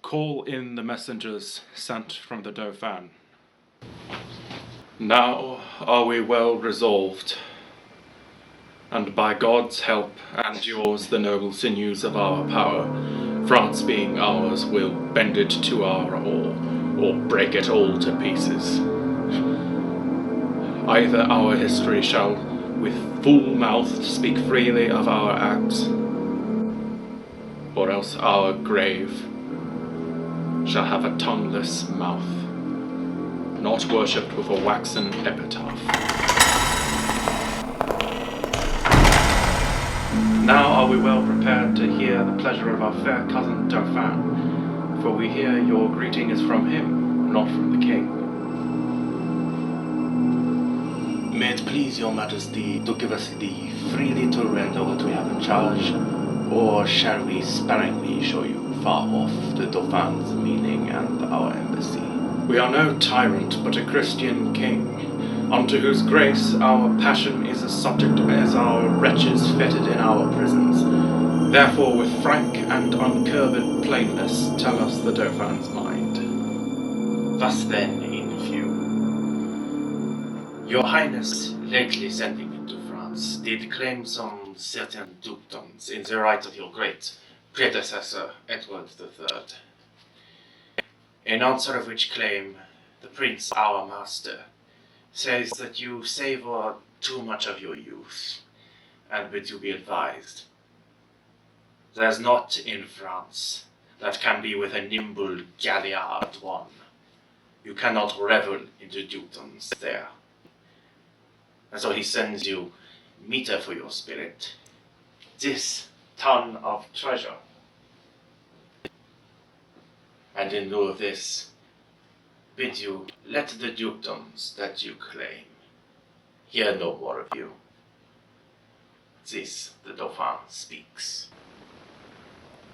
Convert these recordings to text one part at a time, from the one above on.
Call in the messengers sent from the Dauphin. Now are we well resolved, and by God's help and yours the noble sinews of our power, France being ours, will bend it to our oar, or break it all to pieces. Either our history shall with full mouth speak freely of our acts, or else our grave shall have a tongueless mouth, not worshipped with a waxen epitaph. Now are we well prepared to hear the pleasure of our fair cousin Dauphin, for we hear your greeting is from him, not from the king. May it please your majesty to give us leave freely to render what we have in charge, or shall we sparingly show you far off the Dauphin's meaning and our embassy? We are no tyrant, but a Christian king, unto whose grace our passion is as subject as our wretches fettered in our prisons. Therefore, with frank and uncurbed plainness, tell us the Dauphin's mind. Thus then, in few, your highness, lately sending into France, did claim some certain dukedoms in the right of your great predecessor, Edward III. In answer of which claim, the prince, our master, says that you savor too much of your youth, and bids you be advised. There's naught in France that can be with a nimble galliard won. You cannot revel in the dukedoms there. And so he sends you meter for your spirit, this ton of treasure. And in lieu of this, bid you let the dukedoms that you claim hear no more of you. This the Dauphin speaks.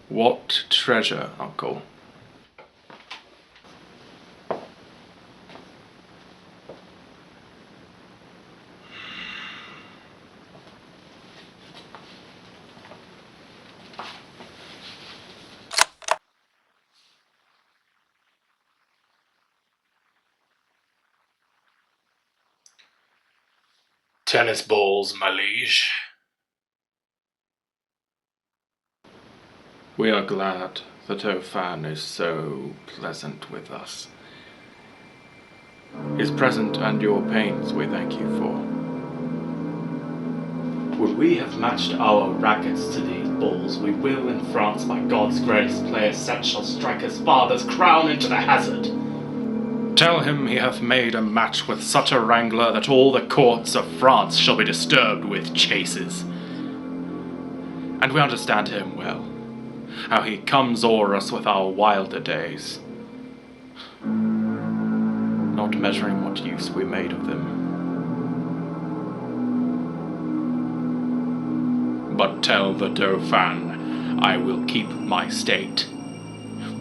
What treasure, uncle? Tennis balls, my liege. We are glad the Dauphin is so pleasant with us. His present and your pains we thank you for. Would we have matched our rackets to these balls, we will in France by God's grace play a set shall strike his father's crown into the hazard. Tell him he hath made a match with such a wrangler that all the courts of France shall be disturbed with chases. And we understand him well, how he comes o'er us with our wilder days, not measuring what use we made of them. But tell the Dauphin I will keep my state,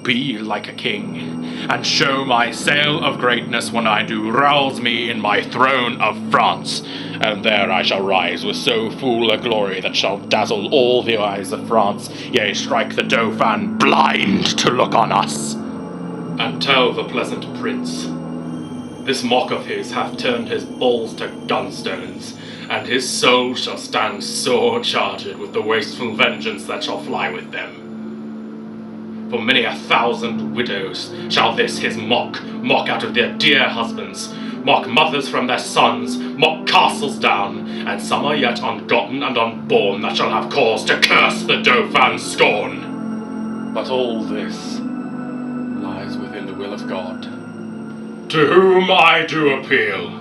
be like a king, and show my sail of greatness when I do rouse me in my throne of France, and there I shall rise with so full a glory that shall dazzle all the eyes of France, yea, strike the Dauphin blind to look on us. And tell the pleasant prince, this mock of his hath turned his balls to gunstones, and his soul shall stand sore charged with the wasteful vengeance that shall fly with them. For many 1,000 widows shall this his mock out of their dear husbands, mock mothers from their sons, mock castles down, and some are yet ungotten and unborn that shall have cause to curse the Dauphin's scorn. But all this lies within the will of God, to whom I do appeal,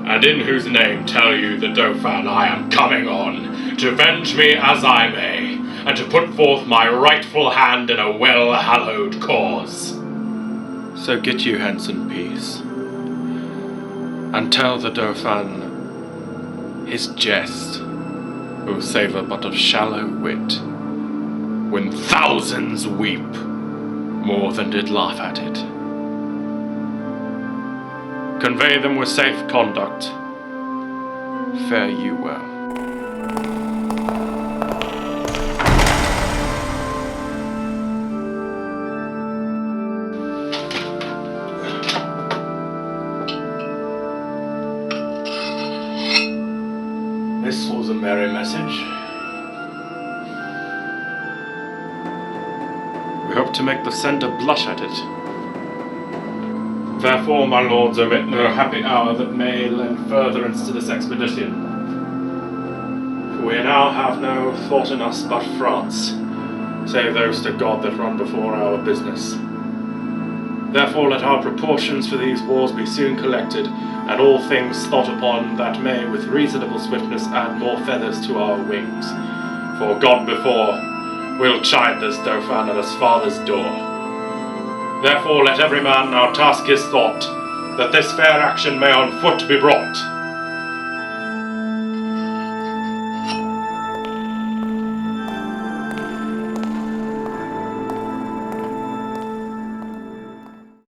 and in whose name tell you the Dauphin I am coming on, to venge me as I may, and to put forth my rightful hand in a well-hallowed cause. So get you hence in peace, and tell the Dauphin his jest will savour but of shallow wit, when thousands weep more than did laugh at it. Convey them with safe conduct. Fare you well. a merry message. We hope to make the sender blush at it. Therefore, my lords, omit no happy hour that may lend furtherance to this expedition. For we now have no thought in us but France, save those to God that run before our business. Therefore let our proportions for these wars be soon collected, and all things thought upon that may with reasonable swiftness add more feathers to our wings. For God before will chide this Dauphin at his father's door. Therefore let every man now task his thought, that this fair action may on foot be brought,